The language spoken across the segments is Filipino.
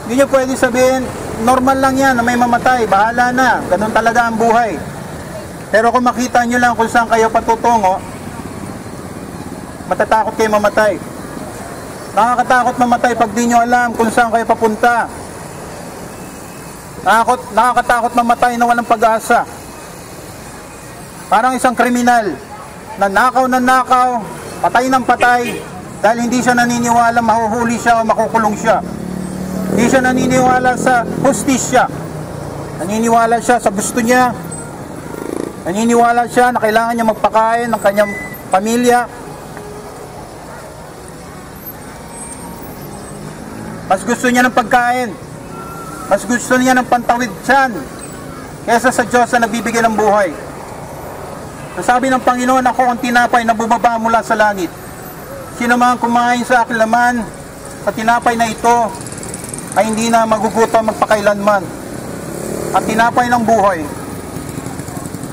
Hindi nyo pwede sabihin, normal lang yan na may mamatay, bahala na, ganun talaga ang buhay. Pero kung makita nyo lang kung saan kayo patutungo, matatakot kayo mamatay. Nakakatakot mamatay pag di nyo alam kung saan kayo papunta. Nakakatakot mamatay na walang pag-asa. Parang isang kriminal na nakaw, patay ng patay, dahil hindi siya naniniwala mahuhuli siya o makukulong siya. Hindi siya naniniwala sa hustisya. Naniniwala siya sa gusto niya. Naniniwala siya na kailangan niya magpakain ng kanyang pamilya. Mas gusto niya ng pagkain. Mas gusto niya ng pantawid tiyan kaysa sa Diyos na nagbibigay ng buhay. Sabi ng Panginoon, ako ang tinapay na bumaba mula sa langit. Sino man kumain sa aking laman, sa tinapay na ito, ay hindi na magugutom magpakailanman. At tinapay ng buhay.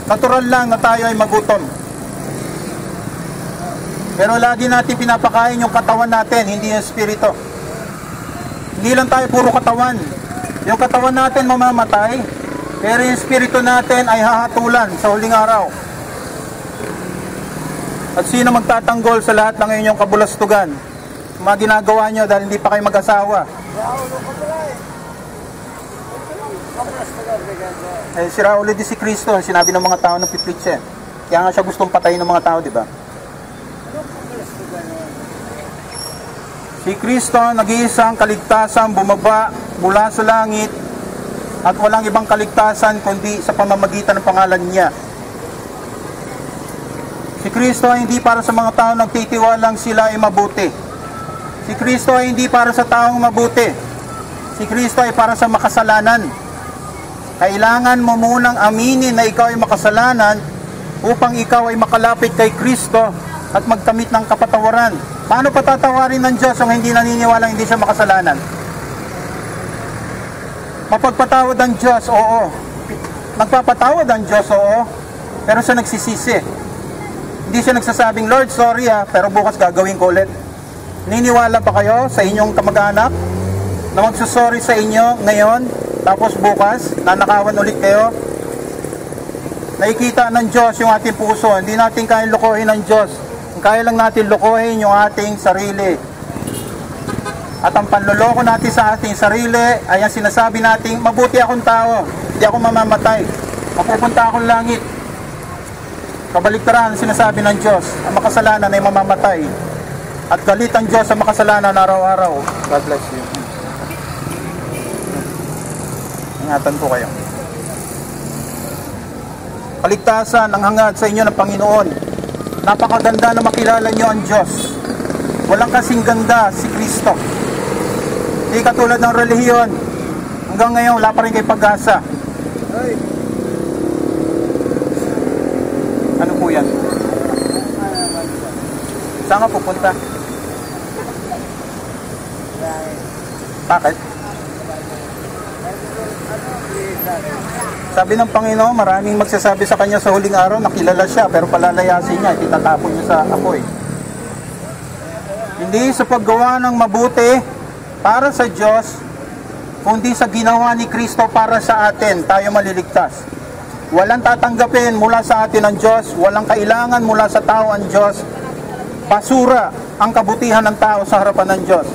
Natural lang na tayo ay magutom. Pero lagi natin pinapakain yung katawan natin, hindi yung espiritu. Hindi lang tayo puro katawan. Yung katawan natin mamamatay, pero yung espiritu natin ay hahatulan sa huling araw. At sino magtatanggol sa lahat ng inyong kabulastugan? Mga ginagawa nyo dahil hindi pa kayo mag-asawa. Si Raulo di si Kristo, sinabi ng mga tao ng pipritse. Kaya nga siya gustong patayin ng mga tao, di ba? Si Kristo, nag-iisang kaligtasan, bumaba mula sa langit at walang ibang kaligtasan kundi sa pamamagitan ng pangalan niya. Si Kristo ay hindi para sa mga tao nagtitiwalang sila ay mabuti. Si Kristo ay hindi para sa taong mabuti. Si Kristo ay para sa makasalanan. Kailangan mo munang aminin na ikaw ay makasalanan upang ikaw ay makalapit kay Kristo at magkamit ng kapatawaran. Paano patatawarin ng Diyos ang hindi naniniwalang hindi siya makasalanan? Mapagpatawad ang Diyos, oo. Nagpapatawad ang Diyos, oo. Pero siya nagsisisi. Hindi siya nagsasabing, Lord, sorry pero bukas gagawin ko ulit. Niniwala ba kayo sa inyong kamag-anak na magsusorry sa inyo ngayon, tapos bukas, nanakawan ulit kayo? Nakikita ng Diyos yung ating puso. Hindi natin kaya lukuhin ng Diyos. Kaya lang natin lukuhin yung ating sarili. At ang panloloko natin sa ating sarili ay ang sinasabi nating, mabuti akong tao, hindi ako mamamatay, mapupunta akong langit. Kabaliktaran ang sinasabi ng Diyos, ang makasalanan ay mamamatay. At galit ang Diyos sa makasalanan araw-araw. God bless you. Ingatan po kayo. Kaligtasan ang hangad sa inyo ng Panginoon. Napakaganda na makilala nyo ang Diyos. Walang kasing ganda si Kristo. Hindi katulad ng relihiyon. Hanggang ngayon, wala pa rin kayo pag-asa. Ano po yan? Saan ka pupunta? Bakit? Sabi ng Panginoon, maraming magsasabi sa kanya sa huling araw, nakilala siya, pero palalayasin niya, itatapon niya sa apoy. Hindi sa paggawa ng mabuti para sa Diyos, kundi sa ginawa ni Kristo para sa atin, tayo maliligtas. Walang tatanggapin mula sa atin ang Diyos, walang kailangan mula sa tao ang Diyos. Basura ang kabutihan ng tao sa harapan ng Diyos.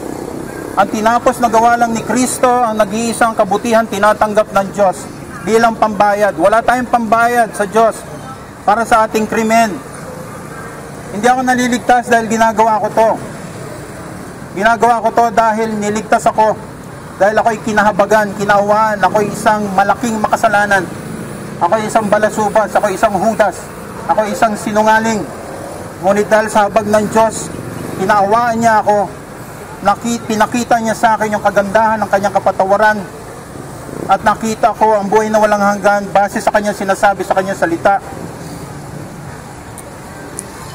Ang tinapos na gawa lang ni Kristo, ang nag-iisang kabutihan tinatanggap ng Diyos bilang pambayad. Wala tayong pambayad sa Diyos para sa ating krimen. Hindi ako naliligtas dahil ginagawa ko to. Ginagawa ko to dahil niligtas ako. Dahil ako'y kinahabagan, kinauwahan, ako'y isang malaking makasalanan. Ako'y isang balasubas, ako'y isang hudas, ako'y isang sinungaling. Ngunit dahil sa habag ng Diyos, kinaawaan niya ako, pinakita niya sa akin yung kagandahan ng kanyang kapatawaran, at nakita ko ang buhay na walang hanggan base sa kanyang sinasabi sa kanyang salita.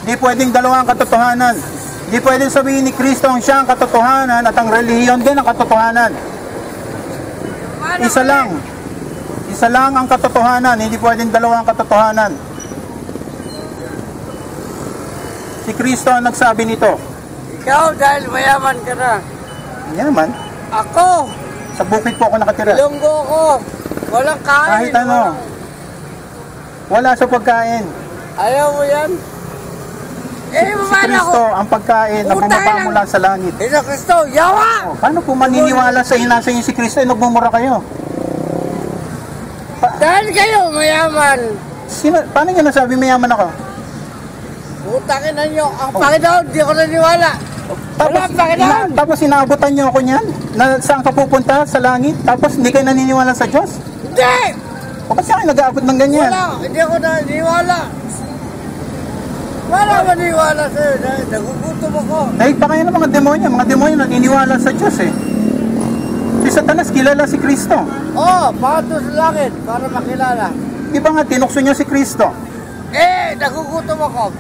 Hindi pwedeng dalawang katotohanan. Hindi pwedeng sabihin ni Kristo ang siya ang katotohanan at ang relihiyon din ang katotohanan. Isa lang. Isa lang ang katotohanan, hindi pwedeng dalawang katotohanan. Si Kristo ang nagsabi nito. Ikaw dahil mayaman ka na. Yaman? Ako, Sa bukid po ako nakatira. Ilonggo ko. Walang kain. Kahit ano. Wala sa pagkain. Ayaw mo yan? Si Kristo ang pagkain na bumaba mula sa langit. Ito Kristo, yawa! Paano po maniniwala sa inasa niyo si Kristo? Nagmumura kayo. Dahil kayo mayaman. Paano niyo nasabi mayaman ako? Putakin na nyo. Ang Panginoon, di ko naniwala. Tapos inaabutan niyo ako niyan? Na saan ka pupunta? Sa langit? Tapos hindi kayo naniniwala sa Diyos? Hindi! O ba't siya kayo nag-aabot ng ganyan? Wala, hindi ako naniniwala. Wala maniwala sa'yo. Nagugutom ako. Dahil pa kayo ng mga demonyo. Mga demonyo naniniwala sa Diyos eh. Si Satanas kilala si Kristo. Oo, pato sa langit para makilala. Di ba nga tinukso niya si Kristo? Nagugutom ako.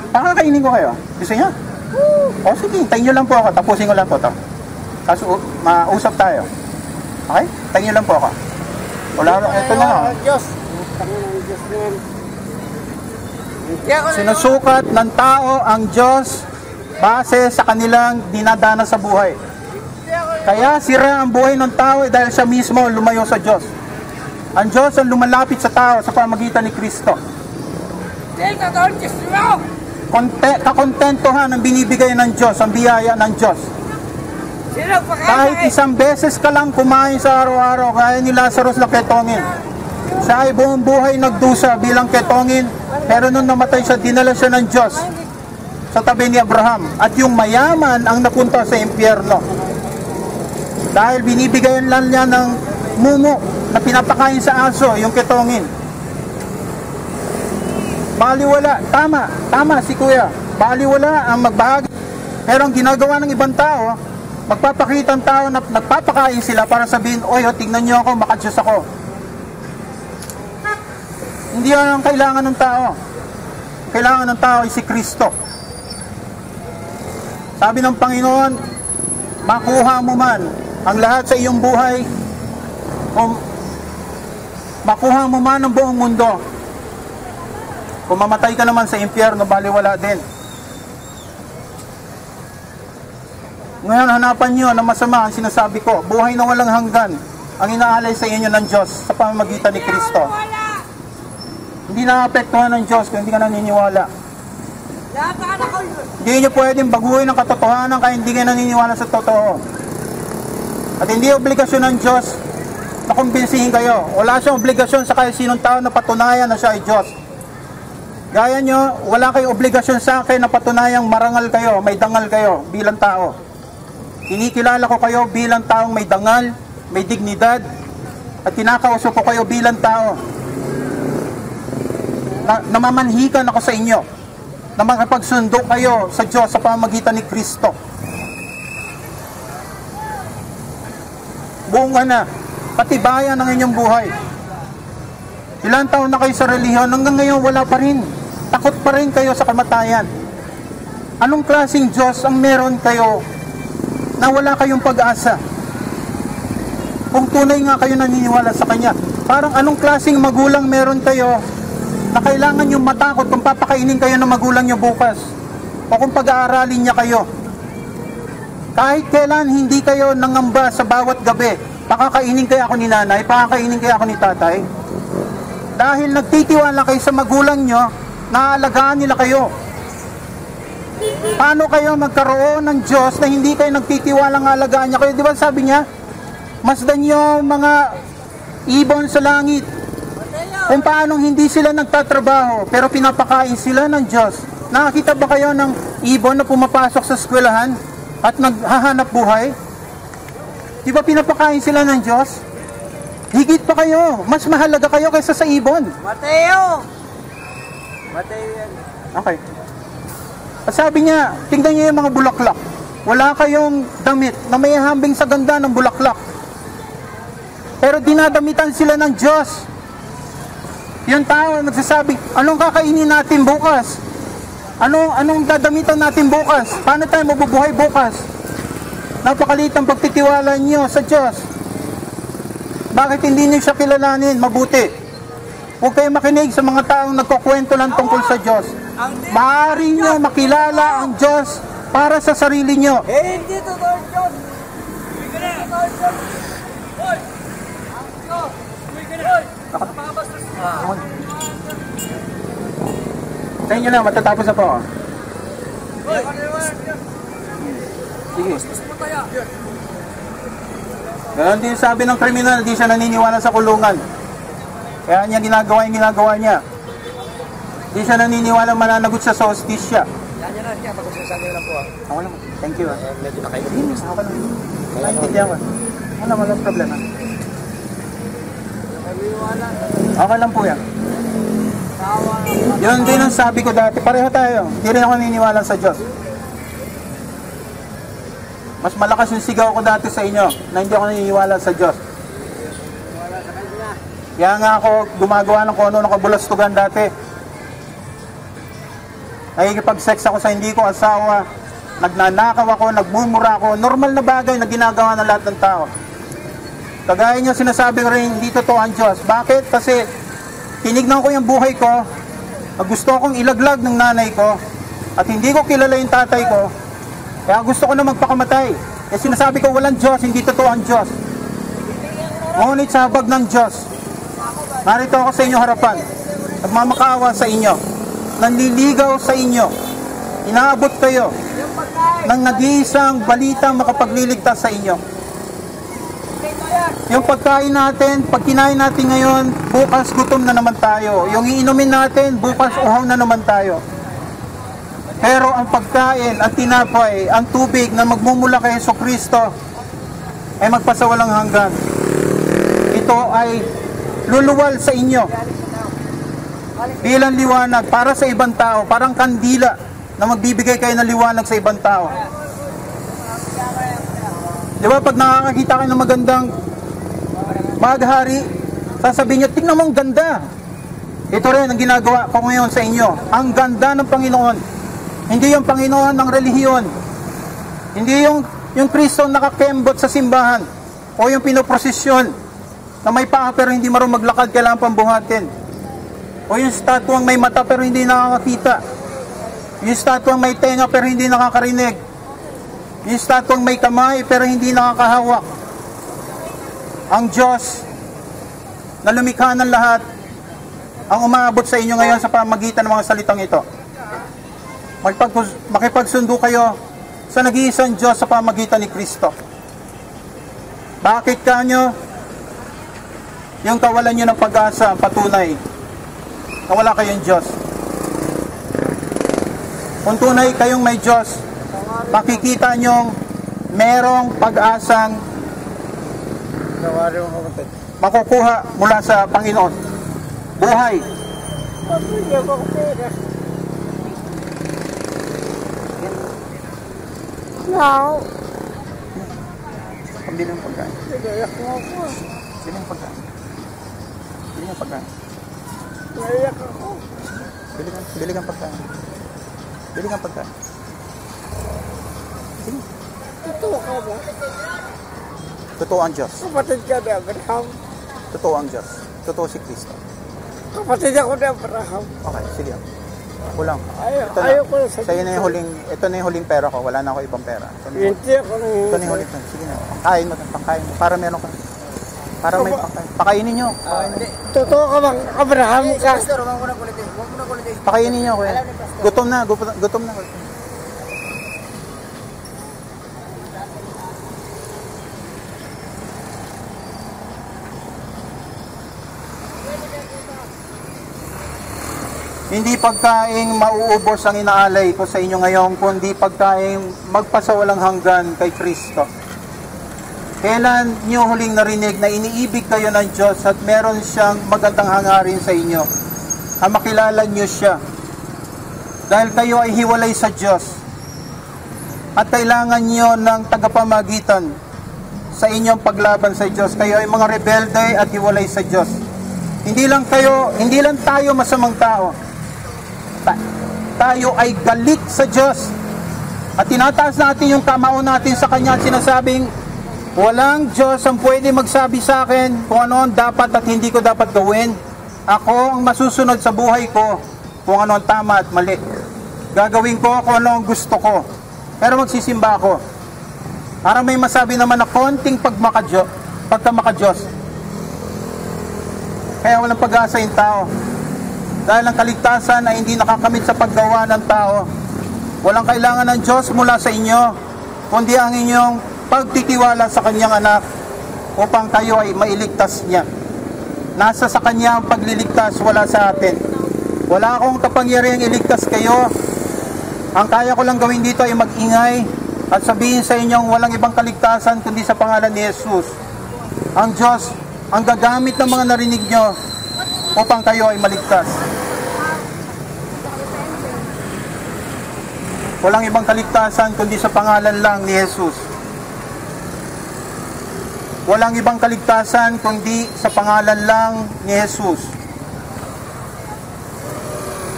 Pakakainin ko kayo. Gusto niya? O sige, tayo nyo lang po ako. Tapusin ko lang po ito. Kaso mausap tayo. Okay? Tayo nyo lang po ako. Wala, ito na nga. Diyos. Panginoon Diyos naman. Sinusukat ng tao ang Diyos base sa kanilang dinadana sa buhay. Kaya sira ang buhay ng tao dahil siya mismo lumayo sa Diyos. Ang Diyos ang lumalapit sa tao sa pamagitan ni Kristo. Kakontentuhan ang binibigay ng Diyos, ang biyaya ng Diyos. Kahit isang beses ka lang kumain sa araw-araw, kaya ni Lazarus na ketongin. Siya ay buong buhay nagdusa bilang ketongin, pero nung namatay siya, dinala siya ng Diyos sa tabi ni Abraham. At yung mayaman ang napunta sa impyerno. Dahil binibigayan lang niya ng mumo na pinapakain sa aso, yung ketongin. Baliwala, tama si Kuya. Baliwala ang magbahagi. Pero ang ginagawa ng ibang tao, magpapakita ang tao na nagpapakain sila para sabihin, oy, tingnan niyo ako, makadyos ako. Hindi yan ang kailangan ng tao. Kailangan ng tao ay si Kristo. Sabi ng Panginoon, makuha mo man ang lahat sa iyong buhay, o makuha mo man ang buong mundo, kung mamatay ka naman sa impyerno, baliwala din. Ngayon, hanapan nyo na masama ang sinasabi ko. Buhay na walang hanggan ang inaalay sa inyo ng Diyos sa pamamagitan ni Kristo. Hindi na-apektuhan ng Diyos kung hindi ka naniniwala. Hindi nyo pwedeng baguhin ang katotohanan kaya hindi ka naniniwala sa totoo. At hindi obligasyon ng Diyos na kumbinsihin kayo. Wala siyang obligasyon sa kahit sinong tao na patunayan na siya ay Diyos. Gaya nyo, wala kayong obligasyon sa akin na patunayang marangal kayo, may dangal kayo bilang tao. Kinikilala ko kayo bilang taong may dangal, may dignidad, at kinakausap ko kayo bilang tao. Namamanhikan ako sa inyo na makapagsundo kayo sa Diyos sa pamamagitan ni Kristo. Buong na, patibayan ng inyong buhay. Ilang taon na kayo sa relihiyon, hanggang ngayon wala pa rin. Takot pa rin kayo sa kamatayan. Anong klaseng Diyos ang meron kayo na wala kayong pag-asa? Kung tunay nga kayo naniniwala sa Kanya, parang anong klaseng magulang meron kayo na kailangan nyo matakot kung papakainin kayo ng magulang nyo bukas o kung pag-aaralin niya kayo? Kahit kailan hindi kayo nangamba sa bawat gabi, pakakainin kaya ako ni nanay, pakakainin kaya ako ni tatay? Dahil nagtitiwala kayo sa magulang nyo, naaalagaan nila kayo. Paano kayo magkaroon ng Diyos na hindi kayo nagtitiwala ng alagaan niya kayo? Di ba sabi niya, masdan nyo mga ibon sa langit. Kung paanong hindi sila nagtatrabaho, pero pinapakain sila ng Diyos. Nakakita ba kayo ng ibon na pumapasok sa eskwelahan at naghahanap buhay? Di ba pinapakain sila ng Diyos? Higit pa kayo. Mas mahalaga kayo kaysa sa ibon. Mateo yan. Okay. At sabi niya, tingnan niyo yung mga bulaklak. Wala kayong damit na may hambing sa ganda ng bulaklak. Pero dinadamitan sila ng Diyos. Yung tao nagsasabi, anong kakainin natin bukas? Anong dadamitan natin bukas? Paano tayo mabubuhay bukas? Napakaliit ang pagtitiwala niyo sa Diyos. Bakit hindi niyo siya kilalanin mabuti? Huwag kayo makinig sa mga taong nagkukwento lang tungkol sa Diyos. Maaari niyo makilala ang Diyos para sa sarili niyo. Hindi totoo Diyos. Hindi totoo Diyos. Sa inyo na, matatapos na po. Sige. Ganon din sabi ng kriminal, di siya naniniwala sa kulungan. Kaya niya ginagawa yung ginagawa niya. Di siya naniniwala mananagot siya sa hostisya. Yan na siya, pag-usasabi lang po. Ako lang. Thank you. Medyo na kayo. Ako lang. Naintindihan ko. Walang problema. Okay lang po yan. Yun din ang sabi ko dati. Pareho tayo. Hindi rin ako naniniwala sa Diyos. Mas malakas yung sigaw ko dati sa inyo na hindi ako naniniwala sa Diyos. Kaya nga ako gumagawa ng kung ano nakabulastugan dati. Nakikipag-sex ako sa hindi ko asawa. Nagnanakaw ako, nagmumura ako. Normal na bagay na ginagawa ng lahat ng tao. Kagaya niyo sinasabi ko rin, hindi totoo ang Diyos. Bakit? Kasi tinignan ko yung buhay ko. Gusto akong ilaglag ng nanay ko. At hindi ko kilala yung tatay ko. Kaya gusto ko na magpakamatay. Kaya sinasabi ko walang Diyos, hindi totoo ang Diyos. Ngunit sa habag ng Diyos, narito ako sa inyong harapan. Nagmamakaawa sa inyo. Nanliligaw sa inyo. Inaabot kayo ng nag-iisang balitang makapagliligtas sa inyo. Yung pagkain natin, pag kinain natin ngayon, bukas gutom na naman tayo. Yung iinumin natin, bukas uhaw na naman tayo. Pero ang pagkain, ang tinapay, ang tubig na magmumula kay Jesucristo ay magpasawalang hanggan. Ito ay luluwal sa inyo bilang liwanag para sa ibang tao, parang kandila na magbibigay kayo ng liwanag sa ibang tao. Di ba, pag nakakakita kayo ng magandang maghari, sasabihin nyo, tingnan mo ang ganda. Ito rin ang ginagawa ko ngayon sa inyo. Ang ganda ng Panginoon. Hindi yung Panginoon ng relihiyon. Hindi yung Kristo nakakembot sa simbahan o yung pinoprosesyon na may paa pero hindi marunong maglakad, kailangan pambuhatin. O yung statuang may mata pero hindi nakakakita. Yung statuang may tenga pero hindi nakakarinig. Yung statuang may kamay pero hindi nakakahawak. Ang Diyos na lumikha ng lahat ang umaabot sa inyo ngayon sa pamagitan ng mga salitang ito. Makipagsundo kayo sa nag-iisang Diyos sa pamagitan ni Kristo. Bakit kanyo yung kawalan nyo ng pag-asa patunay na wala kayong Diyos? Kung tunay kayong may Diyos, makikita nyong merong pag-asang makukuha mula sa Panginoon. Buhay. No. Pambili ng pagkain. Naiyak mo ako. Bili ng pagkain. Bili ng pagkain. Naiyak ako. Bili ng pagkain. Bili ng pagkain. Sige. Totoo ka ba? Totoo ang Diyos. Kapatid ka ni Abraham. Totoo ang Diyos. Totoo si Kristo. Kapatid ako ni Abraham. Okay, sige. Kulang. Ayaw ko na Sa'yo na yung huling, ito na yung huling pera ko. Wala na ako ibang pera. Hindi ako nang Ito na yung huling pera. Sige na. Pangkain mo. Para meron ka. Para may pangkain. Pakainin nyo. Totoo ka bang Abraham ka? Pakainin nyo, kuya. Gutom na. Gutom na. Hindi pagkaing mauubos ang inaalay ko sa inyo ngayon, kundi pagkaing magpasawalang hanggan kay Kristo. Kailan niyo huling narinig na iniibig kayo ng Diyos at meron siyang magandang hangarin sa inyo? Ang makilala niyo siya. Dahil kayo ay hiwalay sa Diyos. At kailangan niyo ng tagapamagitan sa inyong paglaban sa Diyos. Kayo ay mga rebelde at hiwalay sa Diyos. Hindi lang tayo masamang tao. Tayo ay galit sa Diyos. At tinataas natin yung kamao natin sa Kanya at sinasabing, walang Diyos ang pwede magsabi sa akin kung ano ang dapat at hindi ko dapat gawin. Ako ang masusunod sa buhay ko kung ano ang tama at mali. Gagawin ko kung ano ang gusto ko. Pero magsisimba ako. Para may masabi naman na konting pagmakadyo, pagka maka-Diyos. Kaya walang pag-asa yung tao. Dahil ang kaligtasan ay hindi nakakamit sa paggawa ng tao. Walang kailangan ng Diyos mula sa inyo, kundi ang inyong pagtitiwala sa Kanyang anak upang kayo ay mailigtas niya. Nasa sa Kanya ang pagliligtas, wala sa atin. Wala akong kapangyarihang iligtas kayo. Ang kaya ko lang gawin dito ay mag-ingay at sabihin sa inyong walang ibang kaligtasan kundi sa pangalan ni Jesus. Ang Diyos ang gagamit ng mga narinig nyo upang kayo ay maligtas. Walang ibang kaligtasan kundi sa pangalan lang ni Jesus. Walang ibang kaligtasan kundi sa pangalan lang ni Jesus.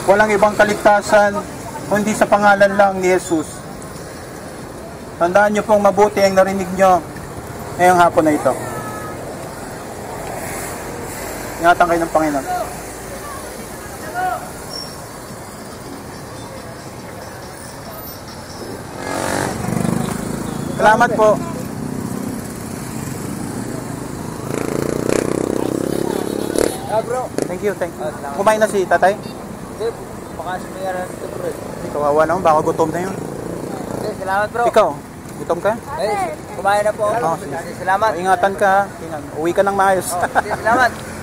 Walang ibang kaligtasan kundi sa pangalan lang ni Jesus. Tandaan nyo pong mabuti ang narinig nyo ngayong hapon na ito. Ingatan kayo ng Panginoon. Salamat po. Bro. Thank you. Kumain na si tatay? Hindi, baka sumayaran ito bro. Kawawa naman, baka gutom na yun. Hindi, salamat bro. Ikaw, gutom ka? Eh, kumain na po ako. Sige. Salamat. Ingatan ka. Uwi ka ng maayos. Salamat.